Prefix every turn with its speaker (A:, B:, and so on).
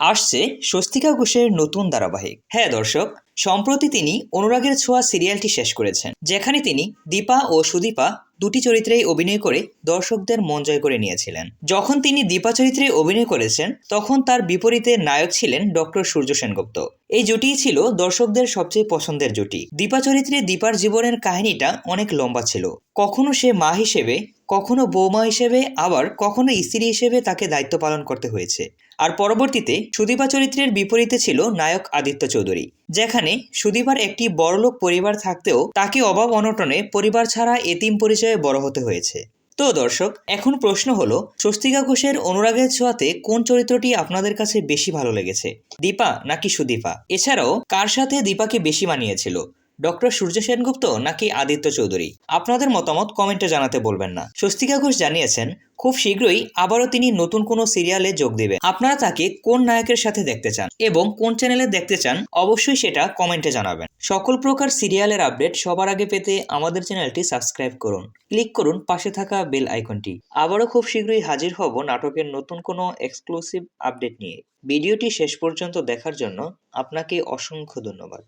A: আসছে স্বস্তিকা ঘোষের নতুন ধারাবাহিক। হ্যাঁ দর্শক, সম্প্রতি তিনি অনুরাগের ছোঁয়া সিরিয়ালটি শেষ করেছেন, যেখানে তিনি দীপা ও সুদীপা দুটি চরিত্রেই অভিনয় করে দর্শকদের মন জয় করে নিয়েছিলেন। যখন তিনি দীপা চরিত্রে অভিনয় করেছেন, তখন তার বিপরীতে নায়ক ছিলেন ডক্টর সূর্য সেনগুপ্ত। এই জুটিই ছিল দর্শকদের সবচেয়ে পছন্দের জুটি। দীপা চরিত্রে দীপার জীবনের কাহিনীটা অনেক লম্বা ছিল। কখনো সে মা হিসেবে, কখনো বৌমা হিসেবে, আবার কখনো স্ত্রী হিসেবে তাকে দায়িত্ব পালন করতে হয়েছে। আর পরবর্তীতে সুদীপা চরিত্রের বিপরীতে ছিল নায়ক আদিত্য চৌধুরী, যেখানে সুদীপার একটি বড়লোক পরিবার থাকতেও তাকে অভাব অনটনে পরিবার ছাড়া এতিম পরিচয়ে বড় হতে হয়েছে। তো দর্শক, এখন প্রশ্ন হলো, স্বস্তিকা ঘোষের অনুরাগের ছোঁয়াতে কোন চরিত্রটি আপনাদের কাছে বেশি ভালো লেগেছে, দীপা নাকি সুদীপা? এছাড়াও কার সাথে দীপাকে বেশি মানিয়েছিল, ডক্টর সূর্য সেনগুপ্ত নাকি আদিত্য চৌধুরী? আপনাদের মতামত কমেন্টে জানাতে বলবেন না। স্বস্তিকা ঘোষ জানিয়েছেন খুব শীঘ্রই আবারও তিনি নতুন কোনো সিরিয়ালে যোগ দেবেন। আপনারা তাকে কোন নায়কের সাথে দেখতে চান এবং কোন চ্যানেলে দেখতে চান, অবশ্যই সেটা কমেন্টে জানাবেন। সকল প্রকার সিরিয়ালের আপডেট সবার আগে পেতে আমাদের চ্যানেলটি সাবস্ক্রাইব করুন, ক্লিক করুন পাশে থাকা বেল আইকনটি। আবারও খুব শীঘ্রই হাজির হব নাটকের নতুন কোনো এক্সক্লুসিভ আপডেট নিয়ে। ভিডিওটি শেষ পর্যন্ত দেখার জন্য আপনাকে অসংখ্য ধন্যবাদ।